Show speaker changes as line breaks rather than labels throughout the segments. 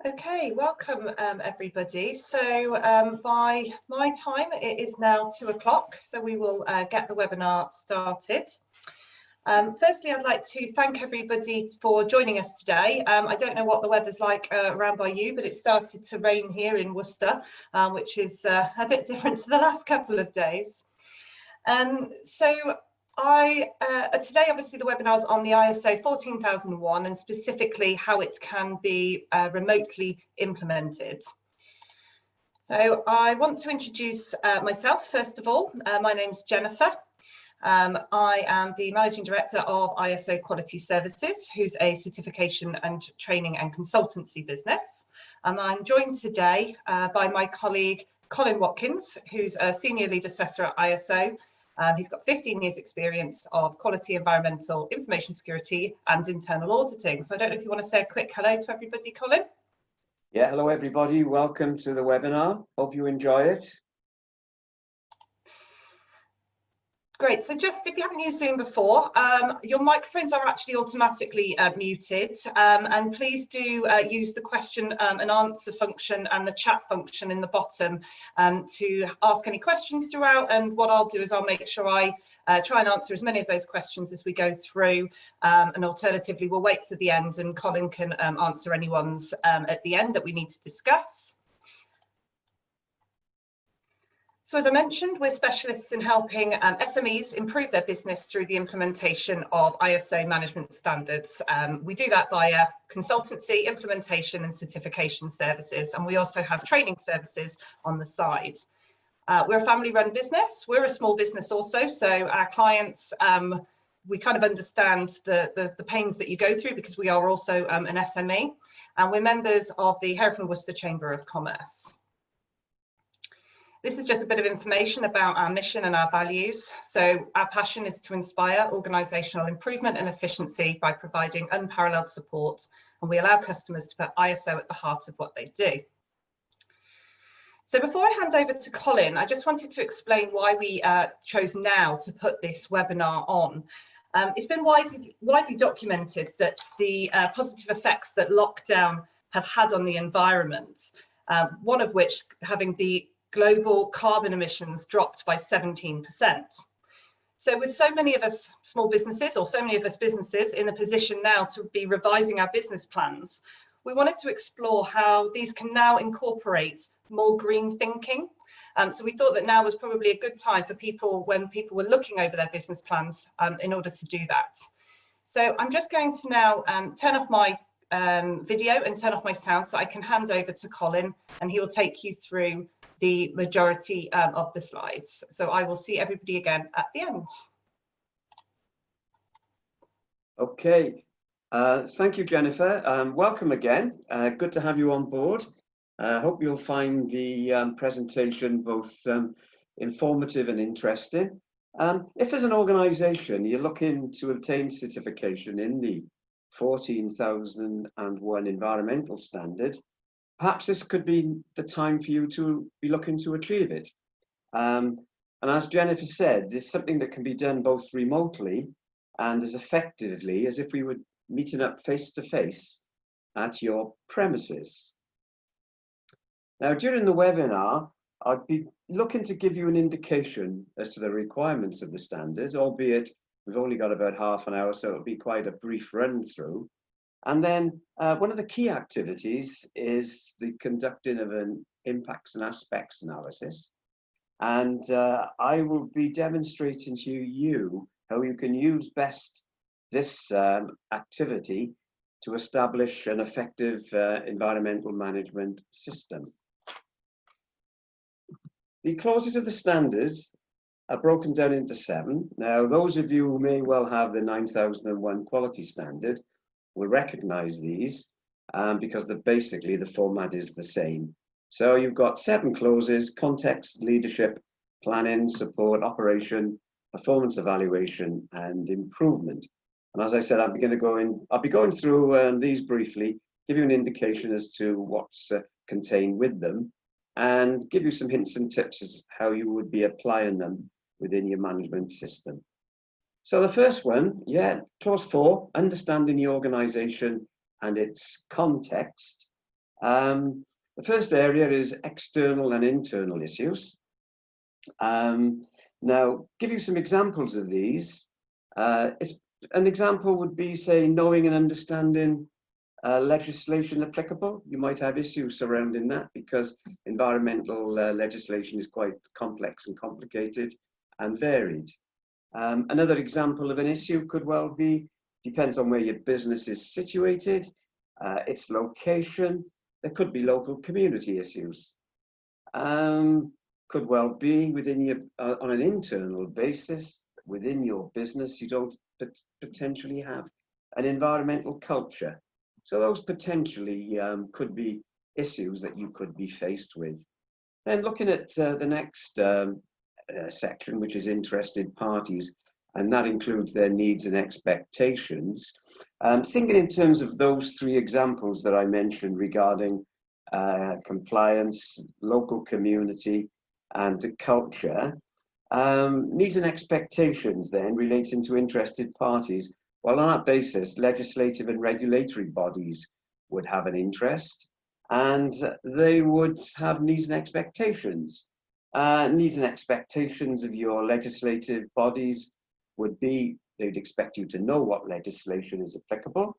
Okay, welcome everybody. So by my time it is now 2 o'clock, so we will get the webinar started. Firstly, I'd like to thank everybody for joining us today. I don't know what the weather's like around by you, but it started to rain here in Worcester, which is a bit different to the last couple of days. Today, obviously, the webinar is on the ISO 14001 and specifically how it can be remotely implemented. So I want to introduce myself, first of all. My name's Jennifer. I am the Managing Director of ISO Quality Services, who's a certification and training and consultancy business. And I'm joined today by my colleague, Colin Watkins, who's a Senior Lead Assessor at ISO. He's got 15 years experience of quality, environmental, information security and internal auditing. So I don't know if you want to say a quick hello to everybody, Colin.
Yeah, hello everybody. Welcome to the webinar. Hope you enjoy it.
Great. So just if you haven't used Zoom before, your microphones are actually automatically muted, and please do use the question and answer function and the chat function in the bottom to ask any questions throughout. And what I'll do is I'll make sure I try and answer as many of those questions as we go through, and alternatively we'll wait to the end and Colin can answer any ones at the end that we need to discuss. So as I mentioned, we're specialists in helping SMEs improve their business through the implementation of ISO management standards. We do that via consultancy, implementation and certification services, and we also have training services on the side. We're a family-run business. We're a small business also, so our clients, we kind of understand the pains that you go through because we are also an SME, and we're members of the Hereford and Worcester Chamber of Commerce. This is just a bit of information about our mission and our values. So our passion is to inspire organisational improvement and efficiency by providing unparalleled support, and we allow customers to put ISO at the heart of what they do. So before I hand over to Colin, I just wanted to explain why we chose now to put this webinar on. It's been widely documented that the positive effects that lockdown have had on the environment, one of which having the global carbon emissions dropped by 17%. So with so many of us small businesses, or so many of us businesses in a position now to be revising our business plans, we wanted to explore how these can now incorporate more green thinking. So we thought that now was probably a good time for people when people were looking over their business plans in order to do that. So I'm just going to now turn off my video and turn off my sound so I can hand over to Colin and he will take you through the majority of the slides. So I will see everybody again at the end.
Okay, thank you, Jennifer. Welcome again. Good to have you on board. I hope you'll find the presentation both informative and interesting. If as an organisation you're looking to obtain certification in the 14001 environmental standard, perhaps this could be the time for you to be looking to achieve it. And as Jennifer said, it's something that can be done both remotely and as effectively as if we were meeting up face to face at your premises. Now, during the webinar, I'd be looking to give you an indication as to the requirements of the standards, albeit we've only got about half an hour, so it'll be quite a brief run through. And then one of the key activities is the conducting of an impacts and aspects analysis. And I will be demonstrating to you how you can use best this activity to establish an effective environmental management system. The clauses of the standards are broken down into 7. Now, those of you who may well have the 9001 quality standard will recognize these because basically the format is the same. So you've got 7 clauses: context, leadership, planning, support, operation, performance evaluation, and improvement. And as I said, I'll be going through these briefly, give you an indication as to what's contained with them, and give you some hints and tips as how you would be applying them within your management system. So the first one, clause 4, understanding the organisation and its context. The first area is external and internal issues. Now, give you some examples of these. An example would be, say, knowing and understanding legislation applicable. You might have issues surrounding that because environmental legislation is quite complex and complicated and varied. Another example of an issue could well be, depends on where your business is situated, its location. There could be local community issues. Could well be within your, on an internal basis, within your business, you don't potentially have an environmental culture. So those potentially could be issues that you could be faced with. Then looking at the next section, which is interested parties, and that includes their needs and expectations. Thinking in terms of those three examples that I mentioned regarding compliance, local community, and culture, needs and expectations then relating to interested parties. Well, on that basis, legislative and regulatory bodies would have an interest, and they would have needs and expectations. Needs and expectations of your legislative bodies would be, they'd expect you to know what legislation is applicable.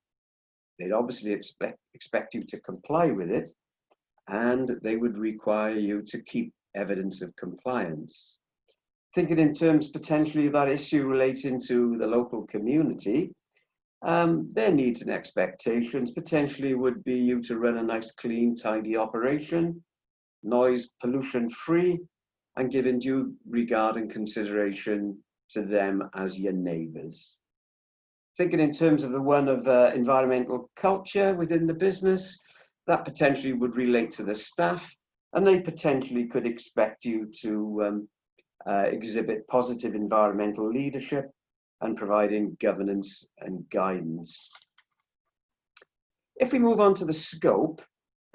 They'd obviously expect you to comply with it, and they would require you to keep evidence of compliance. Thinking in terms potentially of that issue relating to the local community, their needs and expectations potentially would be you to run a nice, clean, tidy operation, noise pollution free, and giving due regard and consideration to them as your neighbours. Thinking in terms of the one of environmental culture within the business, that potentially would relate to the staff, and they potentially could expect you to exhibit positive environmental leadership and providing governance and guidance. If we move on to the scope,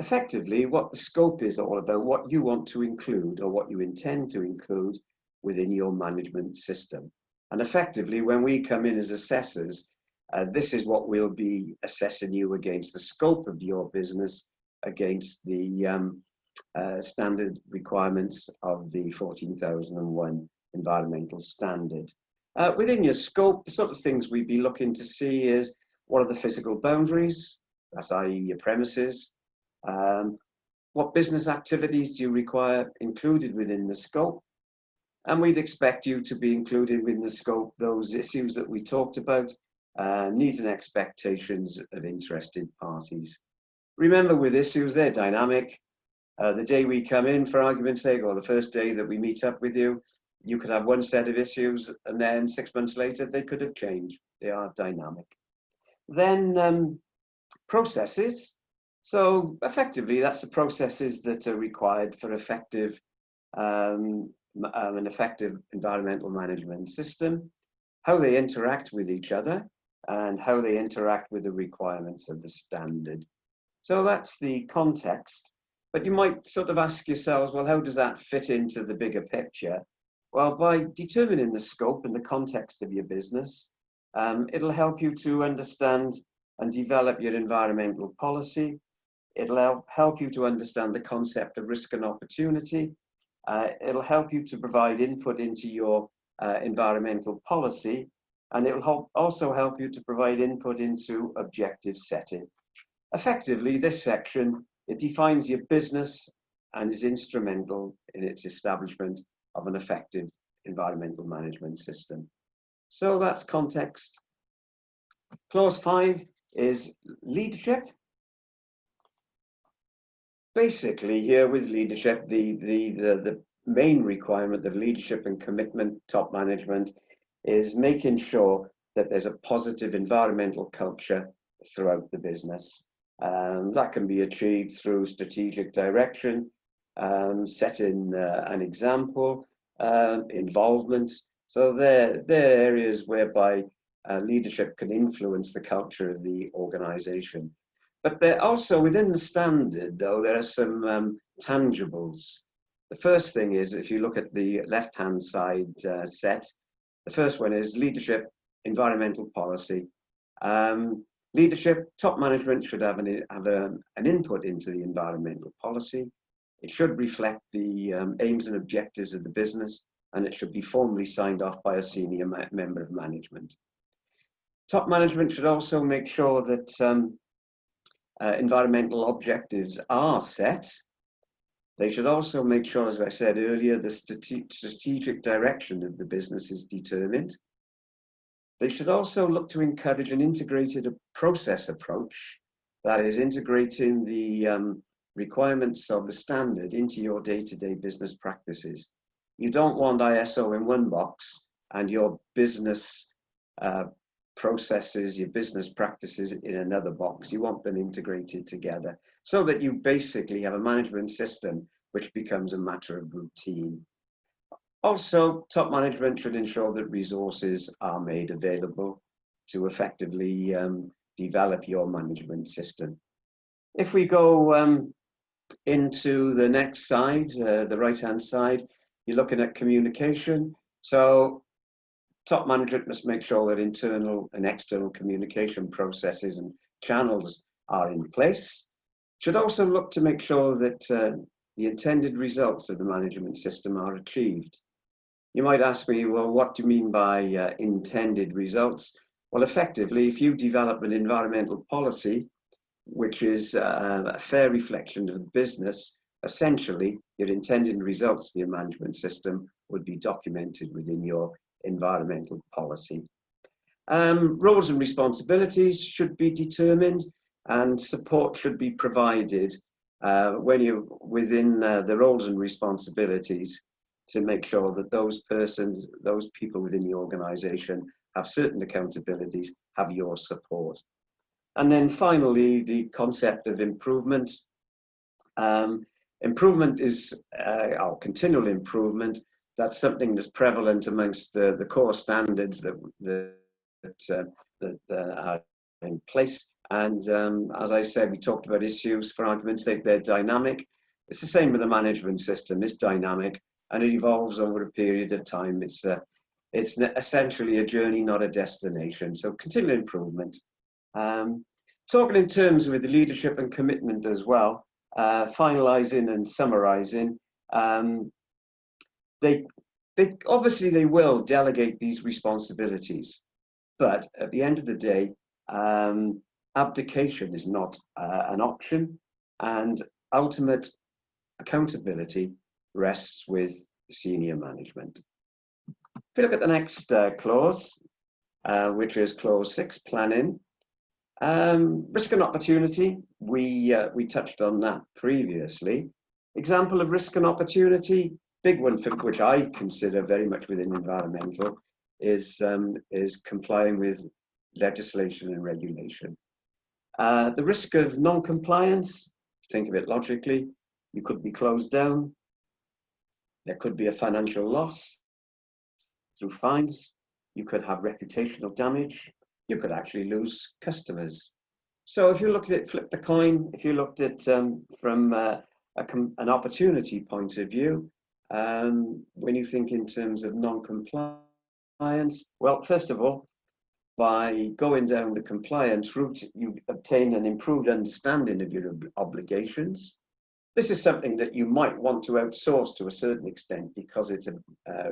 effectively what the scope is all about, what you want to include or what you intend to include within your management system. And effectively, when we come in as assessors, this is what we'll be assessing you against, the scope of your business against the standard requirements of the 14,001 environmental standard. Within your scope, the sort of things we'd be looking to see is, what are the physical boundaries? That's i.e. your premises. What business activities do you require included within the scope? And we'd expect you to be included within the scope those issues that we talked about, needs and expectations of interested parties. Remember, with issues, they're dynamic. The day we come in, for argument's sake, or the first day that we meet up with you, you could have one set of issues, and then 6 months later, they could have changed. They are dynamic. Then processes. So effectively, that's the processes that are required for effective, an effective environmental management system, how they interact with each other, and how they interact with the requirements of the standard. So that's the context. But you might sort of ask yourselves, well, how does that fit into the bigger picture? Well, by determining the scope and the context of your business, it'll help you to understand and develop your environmental policy. It'll help you to understand the concept of risk and opportunity. It'll help you to provide input into your environmental policy, and it'll also help you to provide input into objective setting. Effectively, this section, it defines your business and is instrumental in its establishment of an effective environmental management system. So that's context. Clause 5 is leadership. Basically, here with leadership, the main requirement of leadership and commitment, top management, is making sure that there's a positive environmental culture throughout the business. That can be achieved through strategic direction, setting an example, involvement. So they're areas whereby leadership can influence the culture of the organization. But they're also within the standard, though, there are some tangibles. The first thing is, if you look at the left-hand side set, the first one is leadership, environmental policy. Leadership, top management should have an input into the environmental policy. It should reflect the aims and objectives of the business, and it should be formally signed off by a senior member of management. Top management should also make sure that environmental objectives are set. They should also make sure, as I said earlier, the strategic direction of the business is determined. They should also look to encourage an integrated process approach, that is, integrating the requirements of the standard into your day-to-day business practices. You don't want ISO in one box and your business processes, your business practices in another box. You want them integrated together so that you basically have a management system which becomes a matter of routine. Also, top management should ensure that resources are made available to effectively develop your management system. If we go into the next side, the right-hand side, you're looking at communication. So top management must make sure that internal and external communication processes and channels are in place. Should also look to make sure that the intended results of the management system are achieved. You might ask me, well, what do you mean by intended results? Well, effectively, if you develop an environmental policy, which is a fair reflection of the business, essentially, your intended results for your management system would be documented within your environmental policy. Roles and responsibilities should be determined, and support should be provided when you're within the roles and responsibilities to make sure that those people within the organization have certain accountabilities, have your support. And then finally, the concept of improvement. Improvement is our continual improvement. That's something that's prevalent amongst the core standards that are in place. And as I said, we talked about issues, for argument's sake, they're dynamic. It's the same with the management system. It's dynamic and it evolves over a period of time. It's essentially a journey, not a destination. So continual improvement. Talking in terms with the leadership and commitment as well, finalizing and summarizing, they obviously they will delegate these responsibilities, but at the end of the day, abdication is not an option, and ultimate accountability rests with senior management. If you look at the next clause, which is clause 6, planning. Risk and opportunity, we touched on that previously. Example of risk and opportunity, big one for which I consider very much within environmental is complying with legislation and regulation. The risk of non-compliance, think of it logically, you could be closed down. There could be a financial loss through fines. You could have reputational damage. You could actually lose customers. So if you looked at it, flip the coin, if you looked at from an opportunity point of view, when you think in terms of non-compliance, well, first of all, by going down the compliance route, you obtain an improved understanding of your obligations. This is something that you might want to outsource to a certain extent because it's a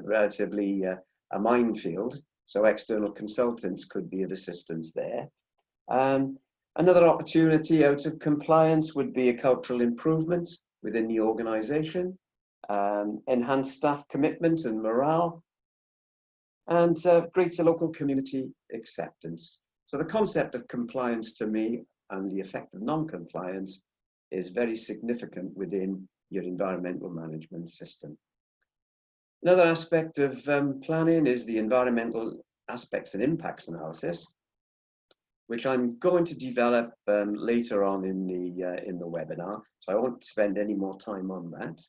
relatively a minefield. So external consultants could be of assistance there. Another opportunity out of compliance would be a cultural improvement within the organization, enhanced staff commitment and morale, and greater local community acceptance. So the concept of compliance to me and the effect of non-compliance is very significant within your environmental management system. Another aspect of planning is the environmental aspects and impacts analysis, which I'm going to develop later on in the webinar, so I won't spend any more time on that.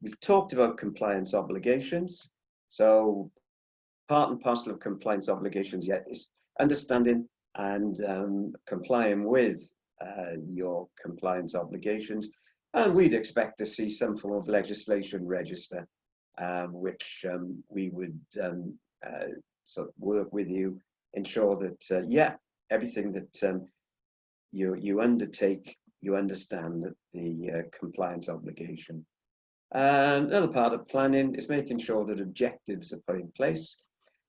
We've talked about compliance obligations, so part and parcel of compliance obligations yet is understanding and complying with your compliance obligations, and we'd expect to see some form of legislation register, which we would sort of work with you, ensure that yeah, everything that you undertake, you understand the compliance obligation. Another part of planning is making sure that objectives are put in place,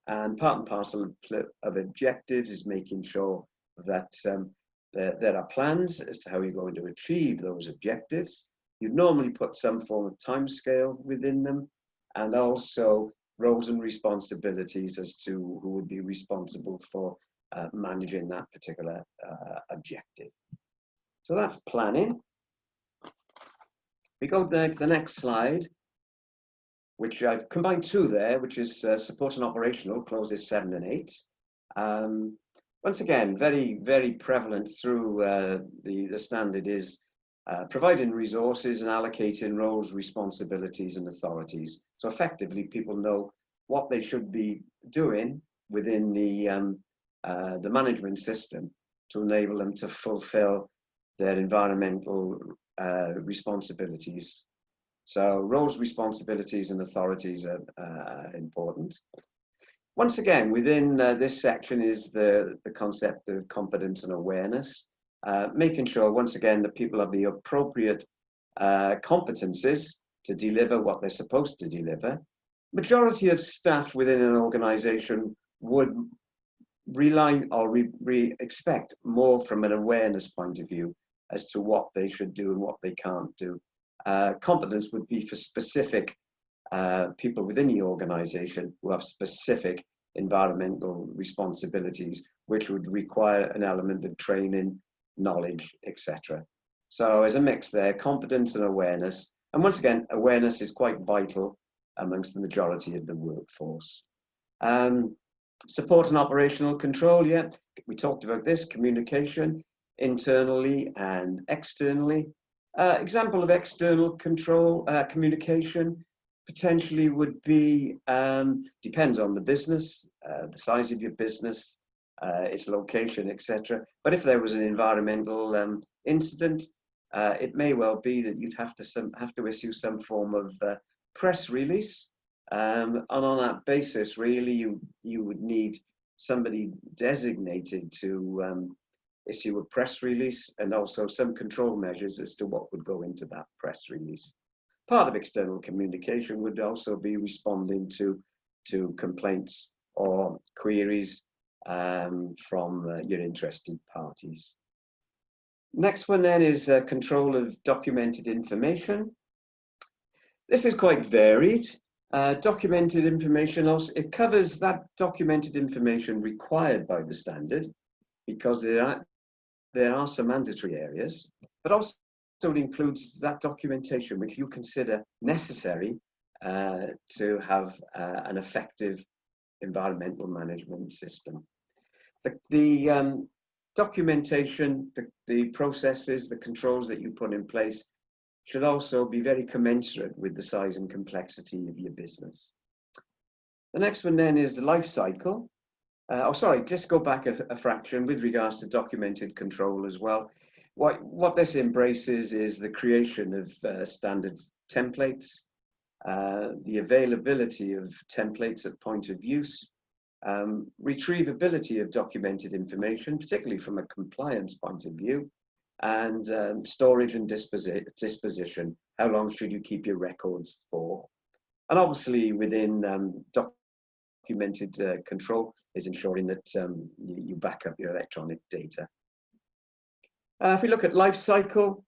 and part and parcel of objectives is making sure that there are plans as to how you're going to achieve those objectives. You'd normally put some form of timescale within them, and also roles and responsibilities as to who would be responsible for managing that particular objective. So that's planning. We go there to the next slide, which I've combined two there, which is support and operational, clauses 7 and 8. Once again, very, very prevalent through the standard is providing resources and allocating roles, responsibilities, and authorities. So effectively, people know what they should be doing within the management system to enable them to fulfill their environmental responsibilities. So roles, responsibilities, and authorities are important. Once again, within this section is the concept of competence and awareness, making sure, once again, that people have the appropriate competencies to deliver what they're supposed to deliver. Majority of staff within an organization would rely or expect more from an awareness point of view as to what they should do and what they can't do. Competence would be for specific people within the organization who have specific environmental responsibilities, which would require an element of training, knowledge, etc. So as a mix there, competence and awareness. And once again, awareness is quite vital amongst the majority of the workforce. Support and operational control, yeah, we talked about this, communication internally and externally. Example of external control, communication potentially would be, depends on the business, the size of your business, its location, etc. But if there was an environmental incident, it may well be that you'd have to issue some form of press release. And on that basis, really, you would need somebody designated to issue a press release, and also some control measures as to what would go into that press release. Part of external communication would also be responding to complaints or queries from your interested parties. Next one then is control of documented information. This is quite varied. Documented information also, it covers that documented information required by the standard, because there are some mandatory areas, but also it includes that documentation which you consider necessary to have an effective environmental management system. The documentation, the processes, the controls that you put in place should also be very commensurate with the size and complexity of your business. The next one then is the life cycle. Just go back a fraction with regards to documented control as well. What this embraces is the creation of standard templates, the availability of templates at point of use, retrievability of documented information, particularly from a compliance point of view, and storage and disposition. How long should you keep your records for? And obviously within documented control is ensuring that you back up your electronic data. If we look at life cycle,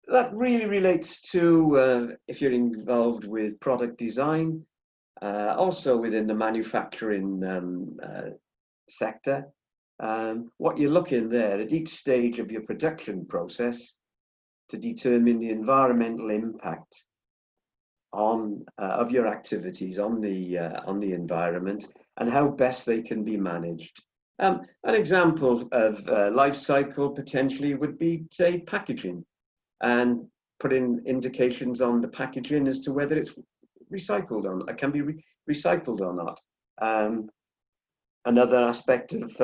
that really relates to if you're involved with product design, also within the manufacturing sector. What you're looking there at each stage of your production process to determine the environmental impact of your activities on the environment and how best they can be managed. An example of life cycle potentially would be, say, packaging, and putting indications on the packaging as to whether it's recycled or can be recycled or not. Another aspect of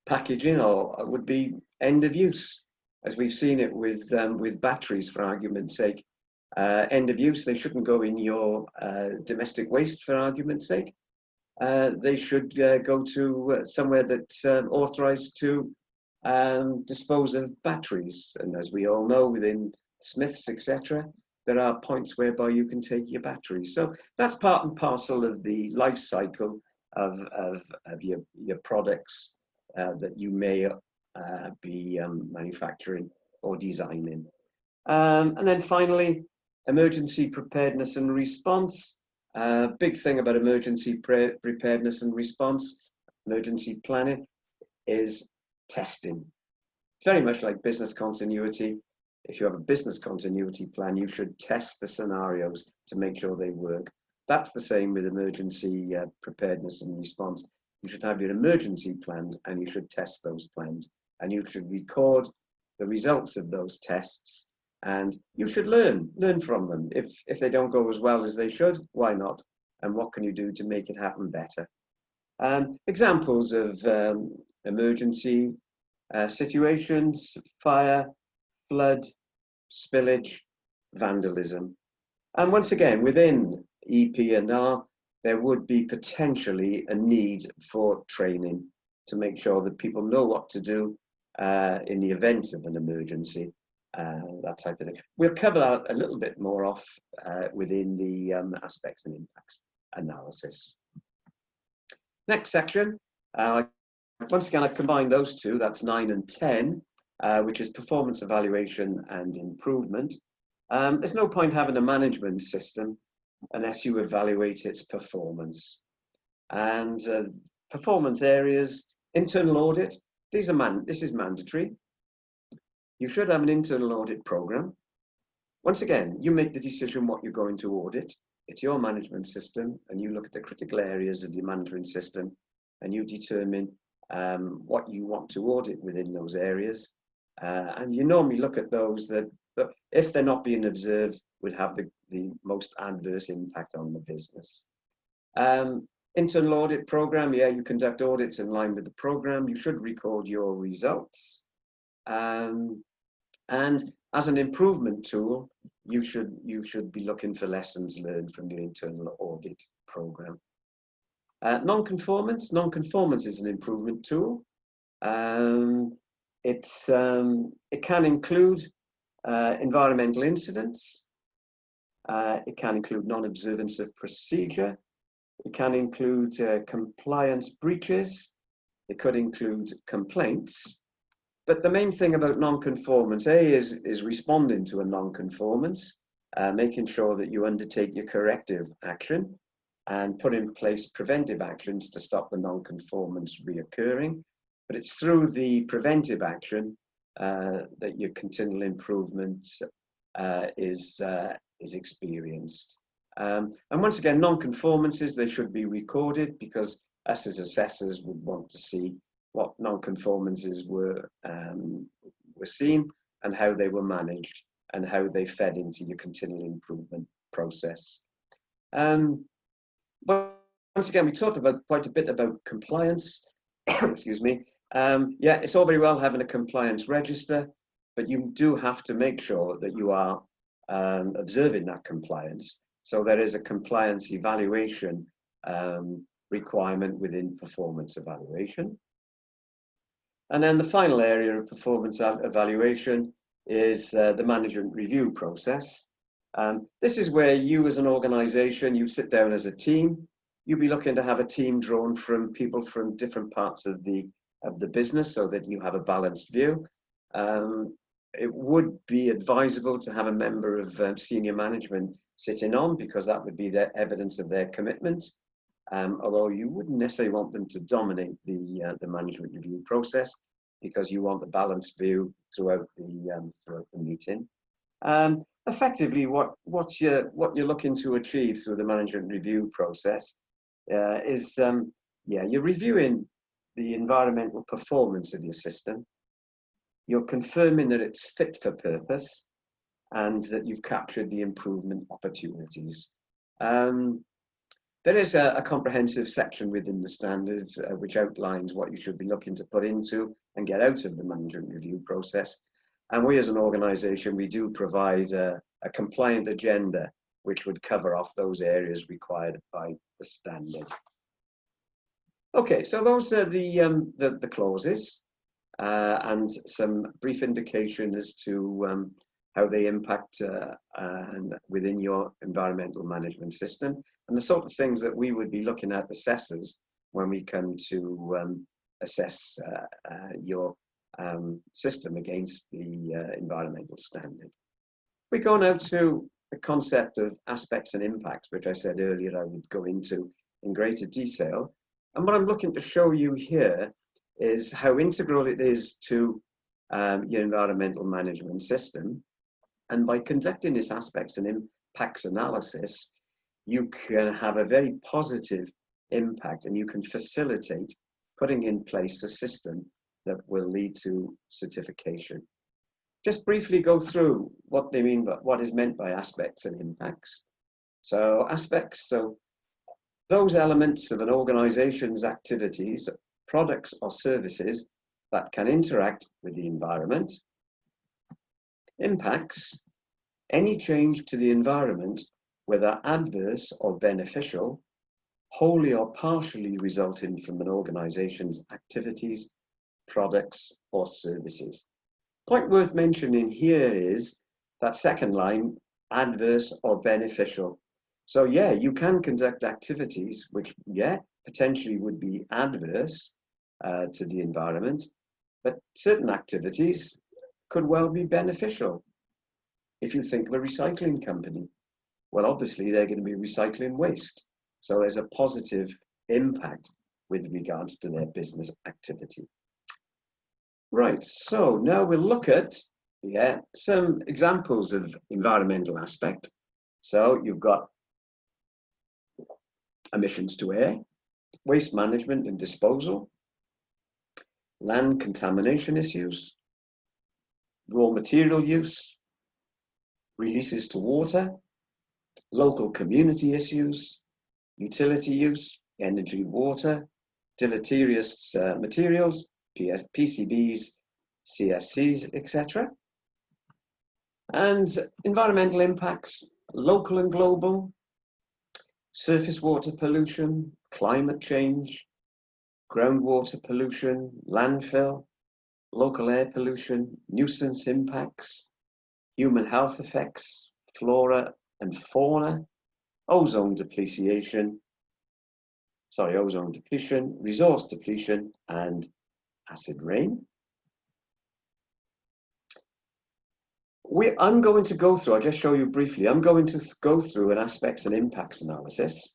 packaging would be end of use, as we've seen it with batteries, for argument's sake. End of use, they shouldn't go in your domestic waste, for argument's sake. They should go to somewhere that's authorized to dispose of batteries. And as we all know, within Smiths, etc., there are points whereby you can take your batteries. So that's part and parcel of the life cycle of your products that you may be manufacturing or designing. And then finally, emergency preparedness and response. Big thing about emergency preparedness and response, emergency planning, is testing. It's very much like business continuity. If you have a business continuity plan, you should test the scenarios to make sure they work. That's the same with emergency preparedness and response. You should have your emergency plans and you should test those plans, and you should record the results of those tests, and you should learn from them. If they don't go as well as they should, why not? And what can you do to make it happen better? Examples of emergency situations: fire, flood, spillage, vandalism. And once again, within EP&R, there would be potentially a need for training to make sure that people know what to do in the event of an emergency, that type of thing. We'll cover that a little bit more off within the aspects and impacts analysis. Next section, once again, I've combined those two, that's 9 and 10, which is performance evaluation and improvement. There's no point having a management system unless you evaluate its performance. And performance areas, internal audit, this is mandatory. You should have an internal audit program. Once again, you make the decision what you're going to audit. It's your management system, and you look at the critical areas of your management system, and you determine what you want to audit within those areas. And you normally look at those that if they're not being observed, would have the most adverse impact on the business. Internal audit program, yeah, you conduct audits in line with the program. You should record your results. And as an improvement tool, you should be looking for lessons learned from your internal audit program. Non-conformance is an improvement tool. It can include environmental incidents. It can include non-observance of procedure. It can include compliance breaches. It could include complaints. But the main thing about non-conformance, is responding to a non-conformance, making sure that you undertake your corrective action and put in place preventive actions to stop the non-conformance reoccurring. But it's through the preventive action that your continual improvement is experienced. And once again, non-conformances, they should be recorded, because us as assessors would want to see what non-conformances were seen and how they were managed and how they fed into your continual improvement process. But once again, we talked about quite a bit about compliance. Excuse me. Yeah, it's all very well having a compliance register, but you do have to make sure that you are observing that compliance. So there is a compliance evaluation requirement within performance evaluation. And then the final area of performance evaluation is the management review process. This is where you as an organization, you sit down as a team. You'll be looking to have a team drawn from people from different parts of the business so that you have a balanced view. It would be advisable to have a member of senior management sitting on, because that would be the evidence of their commitment. Although you wouldn't necessarily want them to dominate the management review process, because you want a balanced view throughout the meeting. Effectively, what you're looking to achieve through the management review process is you're reviewing the environmental performance of your system. You're confirming that it's fit for purpose and that you've captured the improvement opportunities. There is a comprehensive section within the standards which outlines what you should be looking to put into and get out of the management review process. And we as an organisation, we do provide a compliant agenda which would cover off those areas required by the standard. Okay, so those are the clauses. and some brief indication as to how they impact within your environmental management system, and the sort of things that we would be looking at assessors when we come to assess your system against the environmental standard. We go now to the concept of aspects and impacts, which I said earlier I would go into in greater detail. And what I'm looking to show you here is how integral it is to your environmental management system. And by conducting this aspects and impacts analysis, you can have a very positive impact, and you can facilitate putting in place a system that will lead to certification. Just briefly go through what they mean, but what is meant by aspects and impacts. So aspects, so those elements of an organization's activities, products or services that can interact with the environment. Impacts, any change to the environment, whether adverse or beneficial, wholly or partially resulting from an organization's activities, products or services. Point worth mentioning here is that second line, adverse or beneficial. So yeah, you can conduct activities which, yeah, potentially would be adverse to the environment, but certain activities could well be beneficial. If you think of a recycling company, well, obviously they're going to be recycling waste. So there's a positive impact with regards to their business activity. Right, so now we'll look at some examples of environmental aspect. So you've got emissions to air, waste management and disposal, land contamination issues, raw material use, releases to water, local community issues, utility use, energy, water, deleterious materials, PCBs, CFCs, etc. And environmental impacts, local and global, surface water pollution, climate change, groundwater pollution, landfill, local air pollution, nuisance impacts, human health effects, flora and fauna, ozone depletion, resource depletion, and acid rain. I'm going to go through, I'll just show you briefly, I'm going to go through an aspects and impacts analysis.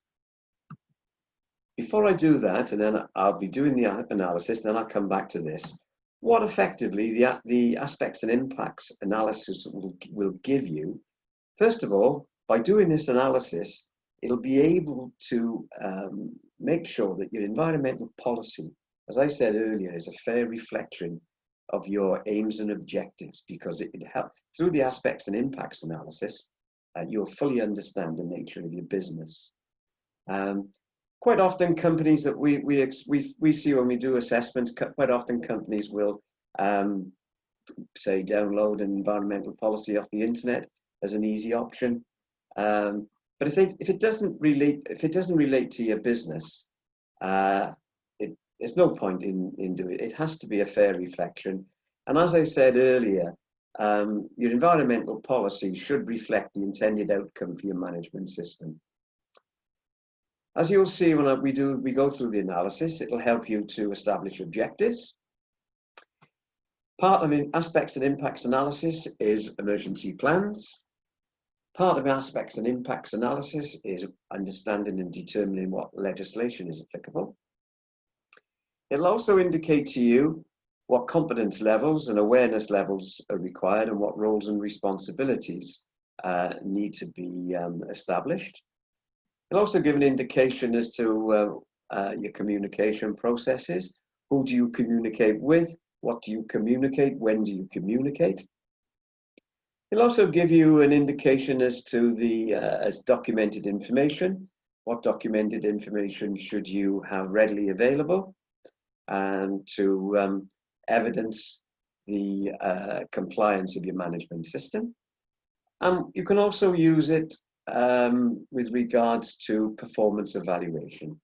Before I do that, and then I'll be doing the analysis, then I'll come back to this. What effectively the aspects and impacts analysis will give you, first of all, by doing this analysis, it'll be able to make sure that your environmental policy, as I said earlier, is a fair reflection of your aims and objectives, because it helps through the aspects and impacts analysis, you'll fully understand the nature of your business. Quite often companies that we see when we do assessments, quite often companies will say download an environmental policy off the internet as an easy option. But if it doesn't relate to your business, there's no point in doing it. It has to be a fair reflection. And as I said earlier, your environmental policy should reflect the intended outcome for your management system. As you'll see when we go through the analysis, it'll help you to establish objectives. Part of aspects and impacts analysis is emergency plans. Part of aspects and impacts analysis is understanding and determining what legislation is applicable. It'll also indicate to you what competence levels and awareness levels are required and what roles and responsibilities need to be established. It'll also give an indication as to your communication processes. Who do you communicate with? What do you communicate? When do you communicate? It'll also give you an indication as to as documented information. What documented information should you have readily available, and to evidence the compliance of your management system. You can also use it with regards to performance evaluation.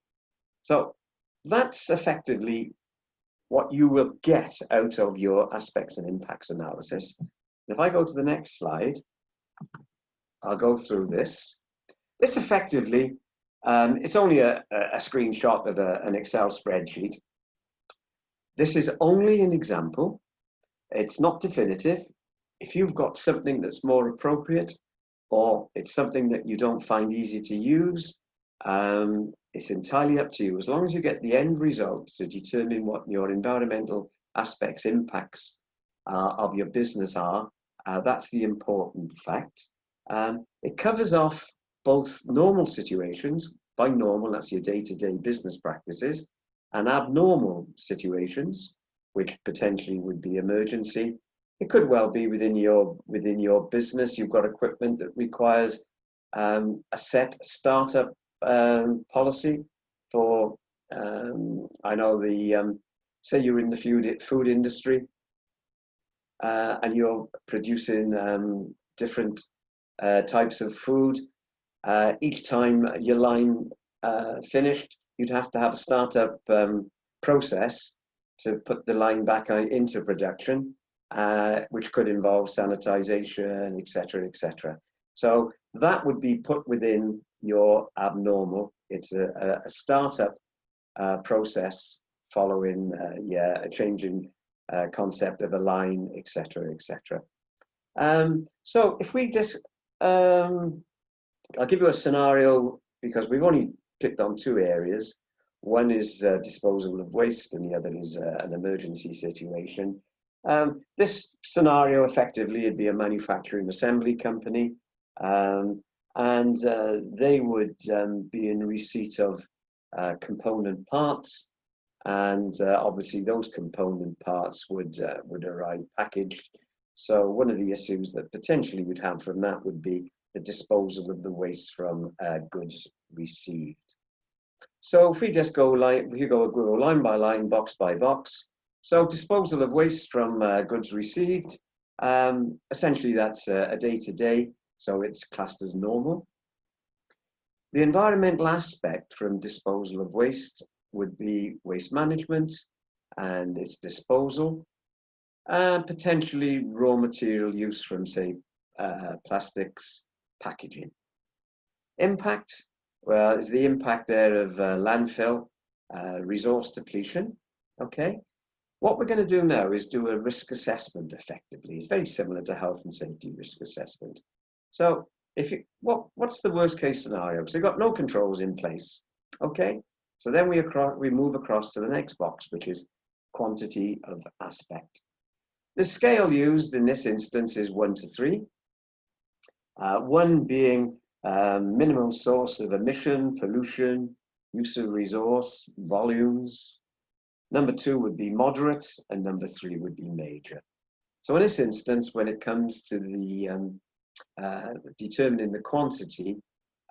So that's effectively what you will get out of your aspects and impacts analysis. If I go to the next slide, I'll go through this. This effectively, it's only a screenshot of an Excel spreadsheet. This is only an example. It's not definitive. If you've got something that's more appropriate, or it's something that you don't find easy to use, it's entirely up to you. As long as you get the end result to determine what your environmental aspects, impacts of your business are, that's the important fact. It covers off both normal situations. By normal, that's your day-to-day business practices, and abnormal situations, which potentially would be emergency. It could well be within your business. You've got equipment that requires a set startup policy for. I know say you're in the food industry and you're producing different types of food. Each time your line finished, you'd have to have a startup process to put the line back into production, which could involve sanitization, etc., etc. So that would be put within your abnormal. It's a startup process following a changing concept of a line, etc., etc. So if we just, I'll give you a scenario because we've only picked on two areas. One is disposal of waste and the other is an emergency situation. This scenario effectively would be a manufacturing assembly company, and they would be in receipt of component parts, and obviously those component parts would arrive packaged. So one of the issues that potentially we'd have from that would be the disposal of the waste from goods received. So if we just go line by line, box by box. So disposal of waste from goods received, essentially that's a day-to-day, so it's classed as normal. The environmental aspect from disposal of waste would be waste management and its disposal, and potentially raw material use from, say, plastics, packaging. Impact, well, is the impact there of landfill, resource depletion, okay? What we're going to do now is do a risk assessment effectively. It's very similar to health and safety risk assessment. So what's the worst case scenario? So we've got no controls in place, okay? So then we move across to the next box, which is quantity of aspect. The scale used in this instance is 1 to 3. 1 being minimum source of emission, pollution, use of resource, volumes. Number 2 would be moderate, and number 3 would be major. So in this instance, when it comes to the determining the quantity,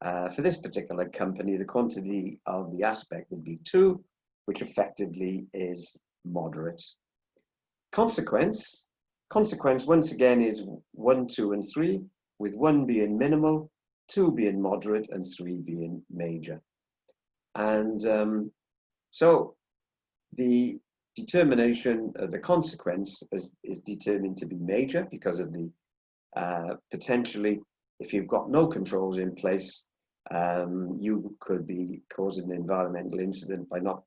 for this particular company, the quantity of the aspect would be 2, which effectively is moderate. Consequence once again is 1, 2, and 3, with 1 being minimal, 2 being moderate, and 3 being major. And so the determination of the consequence is determined to be major because of the potentially, if you've got no controls in place, you could be causing an environmental incident by not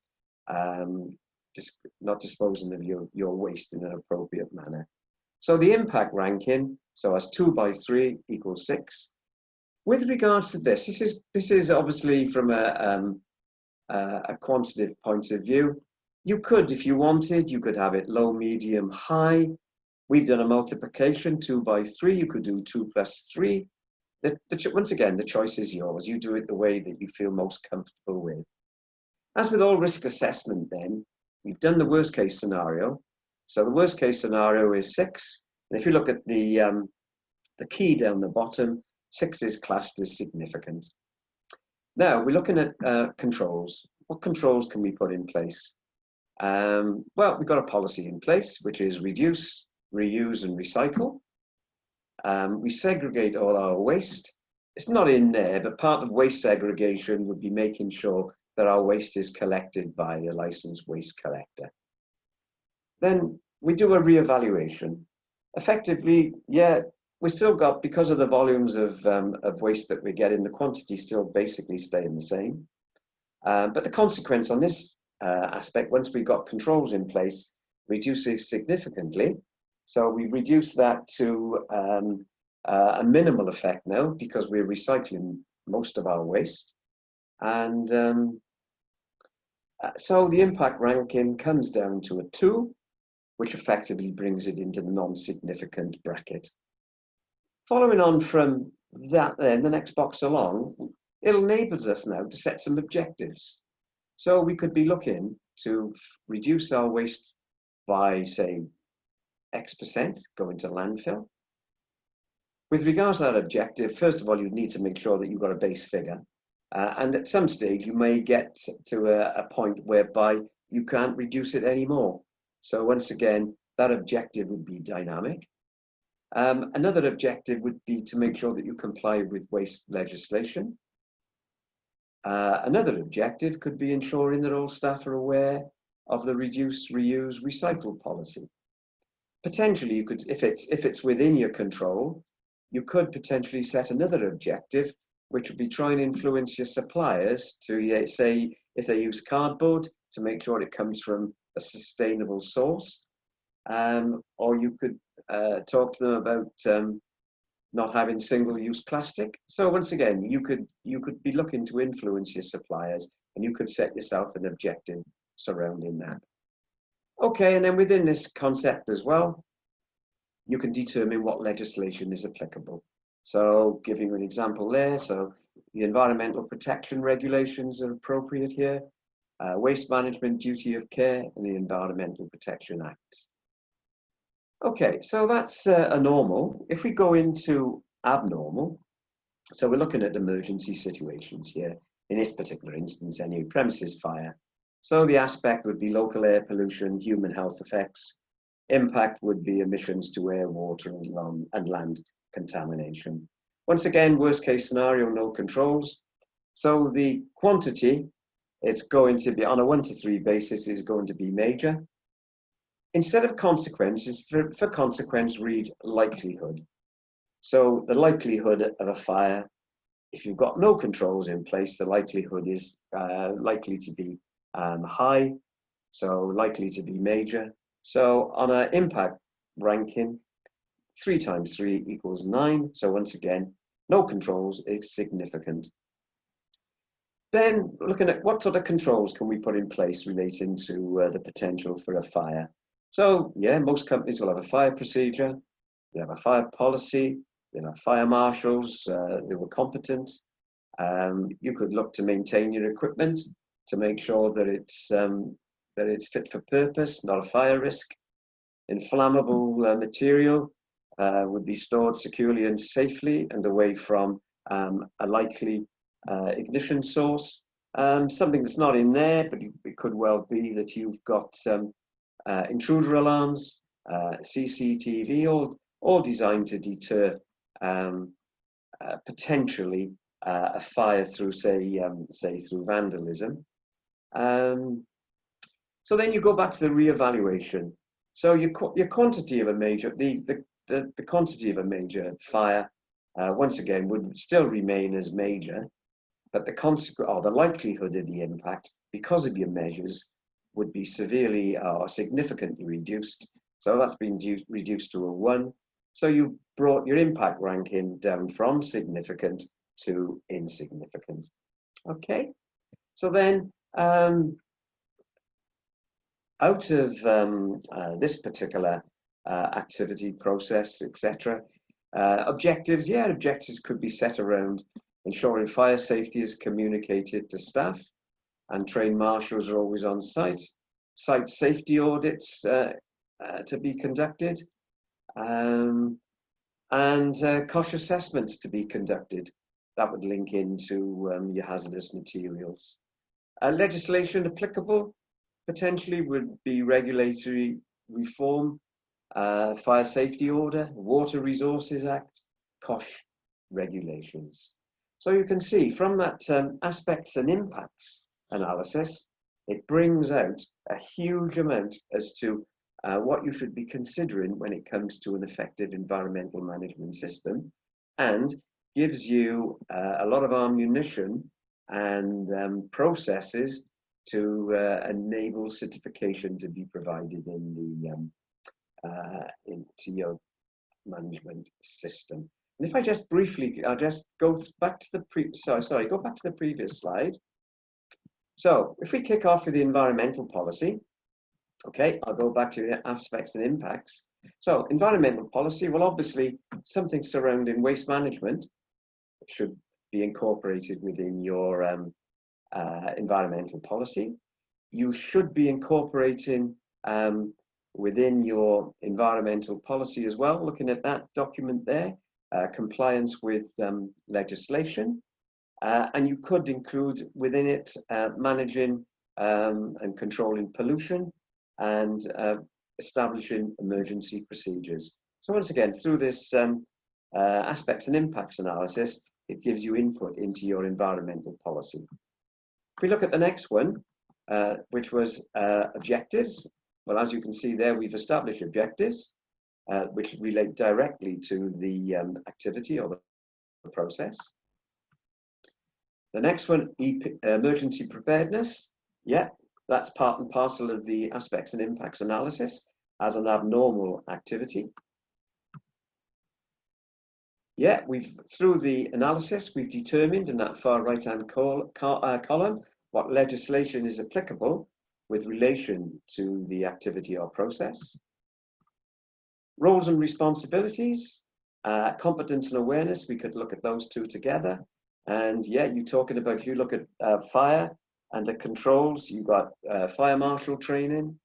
disposing of your waste in an appropriate manner. So the impact ranking, so as 2 by 3 equals 6. With regards to this is obviously from a quantitative point of view. You could, if you wanted, you could have it low, medium, high. We've done a multiplication, 2 by 3. You could do 2 plus 3. Once again, the choice is yours. You do it the way that you feel most comfortable with. As with all risk assessment then, we've done the worst case scenario. So the worst case scenario is 6. And if you look at the key down the bottom, 6 is classed as significant. Now we're looking at controls. What controls can we put in place? Well, we've got a policy in place, which is reduce, reuse, and recycle. We segregate all our waste. It's not in there, but part of waste segregation would be making sure that our waste is collected by a licensed waste collector. then we do a reevaluation. Effectively, yeah, we still got, because of the volumes of waste that we get in, the quantity still basically staying the same. But the consequence on this aspect, once we've got controls in place, reduces significantly. So we've reduced that to a minimal effect now, because we're recycling most of our waste. And so the impact ranking comes down to a 2, which effectively brings it into the non-significant bracket. Following on from that, then the next box along, it enables us now to set some objectives. So we could be looking to reduce our waste by, say, X% going to landfill. With regards to that objective, first of all, you need to make sure that you've got a base figure. And at some stage, you may get to a point whereby you can't reduce it anymore. So once again, that objective would be dynamic. Another objective would be to make sure that you comply with waste legislation. Another objective could be ensuring that all staff are aware of the reduce, reuse, recycle policy. Potentially, you could, if it's within your control, you could potentially set another objective, which would be try and influence your suppliers to say, if they use cardboard, to make sure it comes from a sustainable source. Or you could talk to them about not having single-use plastic. So once again, you could be looking to influence your suppliers, and you could set yourself an objective surrounding that. Okay, and then within this concept as well, you can determine what legislation is applicable. So giving you an example there, so the environmental protection regulations are appropriate here, waste management duty of care, and the Environmental Protection Act. Okay, so that's a normal. If we go into abnormal, so we're looking at emergency situations here. In this particular instance, any premises fire. So the aspect would be local air pollution, human health effects. Impact would be emissions to air, water, and land contamination. Once again, worst case scenario, no controls. So the quantity, it's going to be on a 1 to 3 basis, is going to be major. Instead of consequences, for consequence, read likelihood. So the likelihood of a fire, if you've got no controls in place, the likelihood is likely to be high, so likely to be major. So on an impact ranking, 3 times 3 equals 9. So once again, no controls is significant. Then looking at what sort of controls can we put in place relating to the potential for a fire. So yeah, most companies will have a fire procedure, they have a fire policy, they have fire marshals, they were competent. You could look to maintain your equipment to make sure that it's fit for purpose, not a fire risk. Inflammable material would be stored securely and safely and away from a likely ignition source. Something that's not in there, but it could well be that you've got intruder alarms, CCTV, all designed to deter potentially a fire through, say through vandalism. So then you go back to the reevaluation. So your quantity of a major, the quantity of a major fire, once again, would still remain as major, but the consequence or the likelihood of the impact, because of your measures, would be severely or significantly reduced. So that's been reduced to a 1. So you brought your impact ranking down from significant to insignificant. Okay, so then out of this particular activity process, etc., objectives, yeah, objectives could be set around ensuring fire safety is communicated to staff, and trained marshals are always on site. Site safety audits to be conducted, and cost assessments to be conducted. That would link into your hazardous materials. Legislation applicable potentially would be regulatory reform, Fire Safety Order, Water Resources Act, COSH regulations. So you can see from that aspects and impacts analysis, it brings out a huge amount as to what you should be considering when it comes to an effective environmental management system, and gives you a lot of ammunition and processes to enable certification to be provided in the into your management system. And if I just briefly, I'll just go back to the go back to the previous slide. So if we kick off with the environmental policy, okay, I'll go back to the aspects and impacts. So environmental policy, well, obviously something surrounding waste management should be incorporated within your environmental policy. You should be incorporating within your environmental policy as well, looking at that document there, compliance with legislation. And you could include within it managing and controlling pollution and establishing emergency procedures. So once again, through this aspects and impacts analysis, it gives you input into your environmental policy. If we look at the next one, which was objectives, well, as you can see there, we've established objectives which relate directly to the activity or the process. The next one, emergency preparedness. Yeah, that's part and parcel of the aspects and impacts analysis as an abnormal activity. Yeah, through the analysis, we've determined in that far right-hand column what legislation is applicable with relation to the activity or process. Roles and responsibilities, competence and awareness, we could look at those two together. And yeah, you're talking about, if you look at fire and the controls, you've got fire marshal training.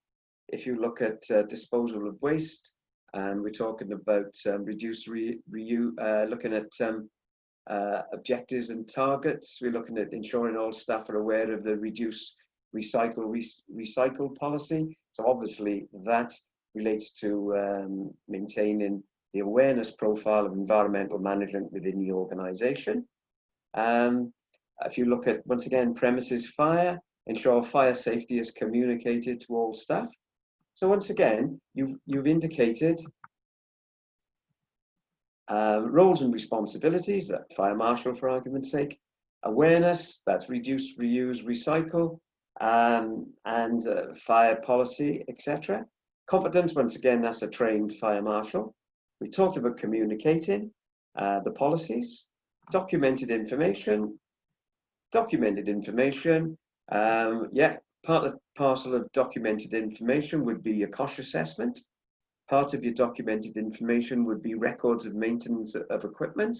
If you look at disposal of waste, and we're talking about reduce, looking at objectives and targets. We're looking at ensuring all staff are aware of the reduce, recycle policy. So obviously that relates to maintaining the awareness profile of environmental management within the organisation. If you look at, once again, premises fire, ensure fire safety is communicated to all staff. So once again, you've indicated roles and responsibilities, that fire marshal for argument's sake, awareness, that's reduce, reuse, recycle, and fire policy, etc. Competence, once again, that's a trained fire marshal. We talked about communicating the policies, documented information. Yeah, part and parcel of documented information would be your cost assessment. Part of your documented information would be records of maintenance of equipment.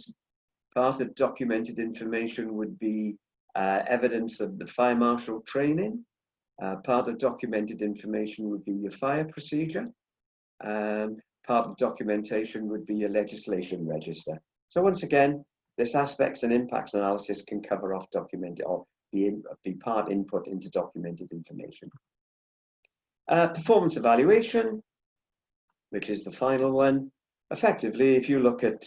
Part of documented information would be evidence of the fire marshal training. Part of documented information would be your fire procedure. Part of documentation would be your legislation register. So once again, this aspects and impacts analysis can cover off documented or be part input into documented information. Performance evaluation, which is the final one. Effectively, if you look at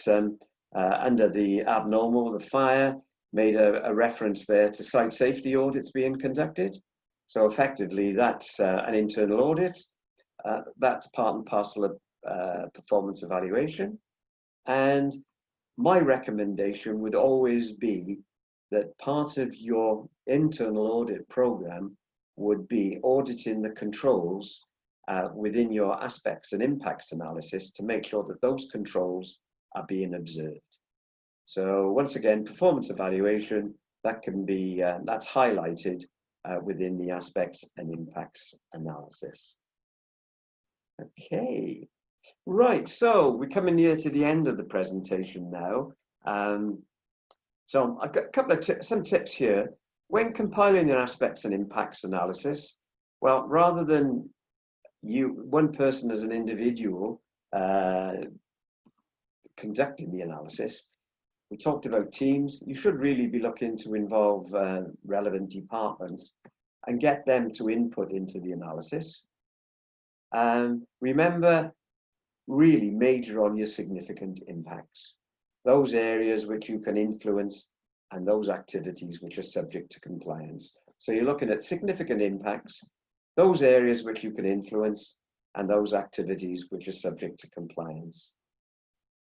under the abnormal, the fire, made a reference there to site safety audits being conducted. So effectively, that's an internal audit. That's part and parcel of performance evaluation. And my recommendation would always be that part of your internal audit program would be auditing the controls within your aspects and impacts analysis to make sure that those controls are being observed. So once again, performance evaluation, that can be, that's highlighted within the aspects and impacts analysis. Okay, right, so we're coming near to the end of the presentation now. So I've got a couple of some tips here. When compiling your aspects and impacts analysis, well, rather than one person as an individual conducting the analysis, we talked about teams. You should really be looking to involve relevant departments and get them to input into the analysis. Remember, really major on your significant impacts, those areas which you can influence and those activities which are subject to compliance. So you're looking at significant impacts, those areas which you can influence, and those activities which are subject to compliance.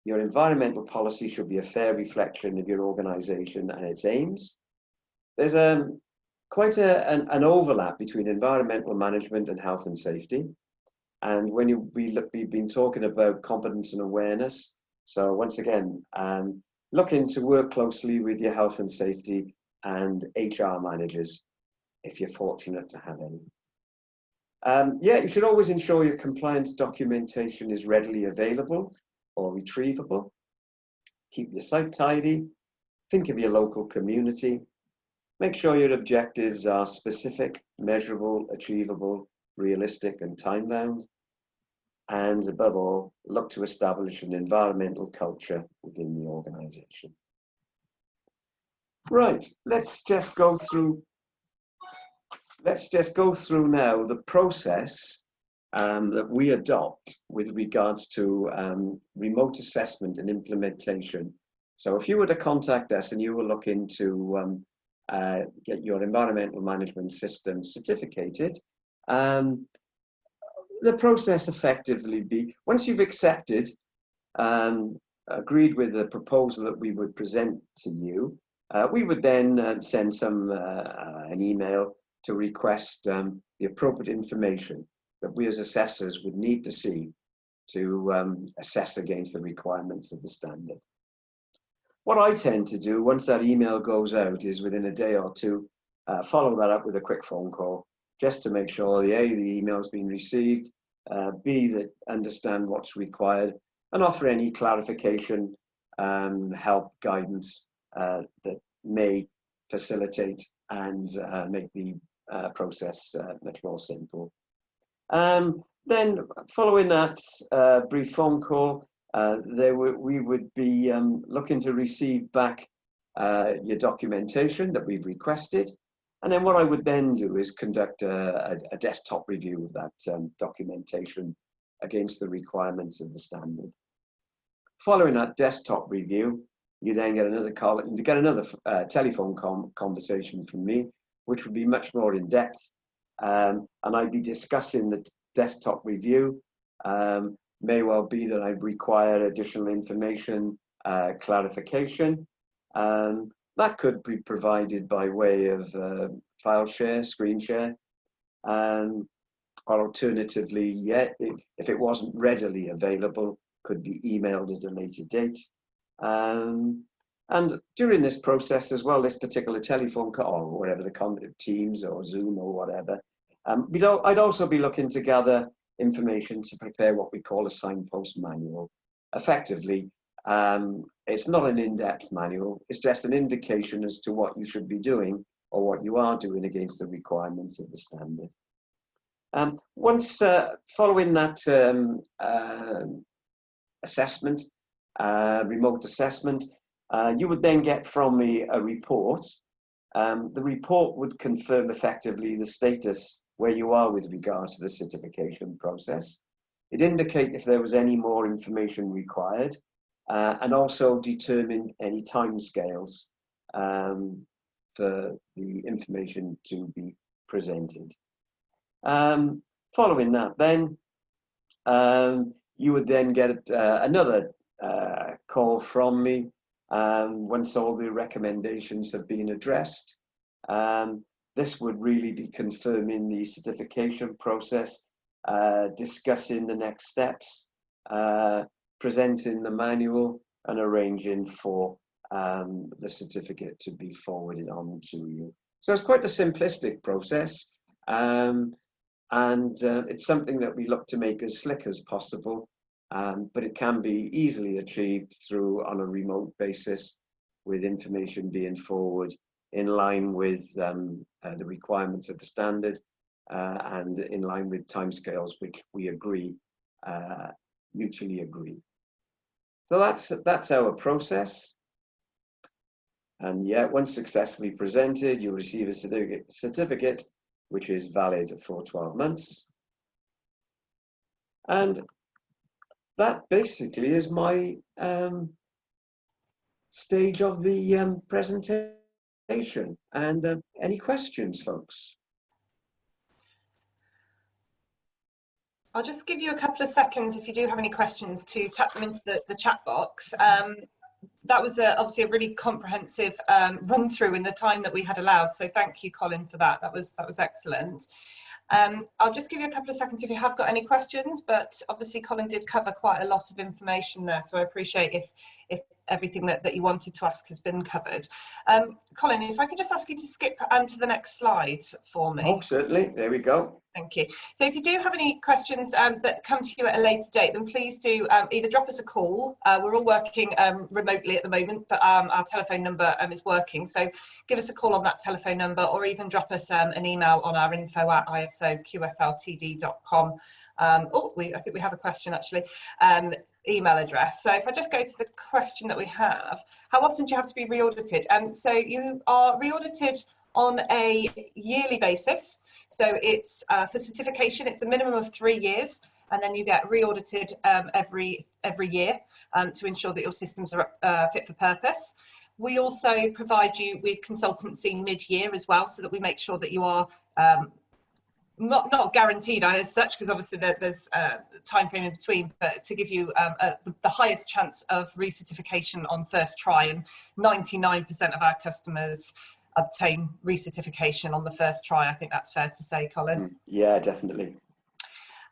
Your environmental policy should be a fair reflection of your organisation and its aims. There's quite an overlap between environmental management and health and safety. And when we've been talking about competence and awareness, so once again, looking to work closely with your health and safety and HR managers, if you're fortunate to have any. Yeah, you should always ensure your compliance documentation is readily available or retrievable. Keep your site tidy. Think of your local community. Make sure your objectives are specific, measurable, achievable, realistic, and time-bound. And above all, look to establish an environmental culture within the organisation. Right, let's just go through now the process that we adopt with regards to remote assessment and implementation. So if you were to contact us and you were looking to get your environmental management system certificated, the process effectively be, once you've accepted, agreed with the proposal that we would present to you, we would then send an email to request the appropriate information that we as assessors would need to see to assess against the requirements of the standard. What I tend to do once that email goes out is within a day or two, follow that up with a quick phone call, just to make sure A, the email's been received, B, that understand what's required, and offer any clarification, help, guidance that may facilitate and make the process much more simple. Then following that brief phone call, we would be looking to receive back your documentation that we've requested. And then what I would then do is conduct a desktop review of that documentation against the requirements of the standard. Following that desktop review, you then get another call, you get another telephone conversation from me, which would be much more in depth. And I'd be discussing the desktop review. May well be that I require additional information, clarification. That could be provided by way of file share, screen share, or alternatively, if it wasn't readily available, could be emailed at a later date. And during this process as well, this particular telephone call, or whatever the Teams or Zoom or whatever, I'd also be looking to gather information to prepare what we call a signpost manual. Effectively, it's not an in-depth manual, it's just an indication as to what you should be doing or what you are doing against the requirements of the standard. Once following that assessment, remote assessment, you would then get from me a report. The report would confirm effectively the status where you are with regards to the certification process. It indicates if there was any more information required, and also determine any timescales for the information to be presented. Following that, then you would then get another call from me once all the recommendations have been addressed. This would really be confirming the certification process, discussing the next steps, presenting the manual, and arranging for the certificate to be forwarded on to you. So it's quite a simplistic process, and it's something that we look to make as slick as possible, but it can be easily achieved on a remote basis, with information being forwarded in line with the requirements of the standard, and in line with timescales which we mutually agree. So that's our process. And yeah, once successfully presented, you'll receive a certificate which is valid for 12 months. And that basically is my stage of the presentation. And any questions, folks?
I'll just give you a couple of seconds if you do have any questions to tap them into the chat box. That was obviously a really comprehensive run through in the time that we had allowed. So thank you, Colin, for that. That was excellent. I'll just give you a couple of seconds if you have got any questions, but obviously Colin did cover quite a lot of information there, so I appreciate if everything that you wanted to ask has been covered. Colin, if I could just ask you to skip to the next slide for me.
Oh, certainly. There we go.
Thank you. So if you do have any questions that come to you at a later date, then please do either drop us a call. We're all working remotely at the moment, but our telephone number is working. So give us a call on that telephone number, or even drop us an email on our info@isoqsltd.com. I think we have a question actually. Email address. So if I just go to the question that we have, how often do you have to be re-audited? So you are re-audited on a yearly basis. So it's for certification, it's a minimum of 3 years, and then you get re-audited every year to ensure that your systems are fit for purpose. We also provide you with consultancy mid-year as well, so that we make sure that you are not guaranteed as such, because obviously there's a time frame in between, but to give you the highest chance of recertification on first try, and 99% of our customers obtain recertification on the first try. I think that's fair to say, Colin.
Yeah, definitely.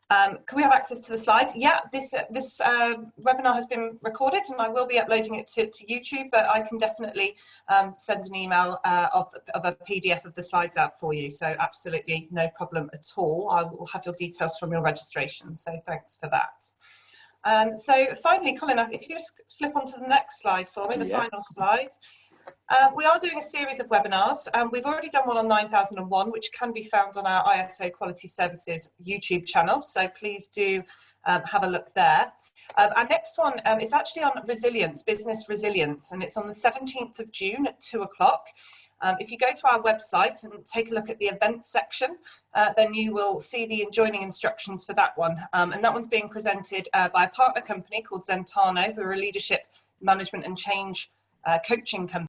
Can we have access to the slides? Yeah, this webinar has been recorded, and I will be uploading it to YouTube, but I can definitely send an email of a PDF of the slides out for you. So absolutely no problem at all. I will have your details from your registration. So thanks for that. So finally, Colin, if you could just flip onto the next slide for me, the final slide. We are doing a series of webinars, and we've already done one on 9001, which can be found on our ISO Quality Services YouTube channel. So please do have a look there. Our next one is actually on resilience, business resilience, and it's on the 17th of June at 2 o'clock. If you go to our website and take a look at the events section, then you will see the joining instructions for that one. And that one's being presented by a partner company called Zentano, who are a leadership management and change coaching company.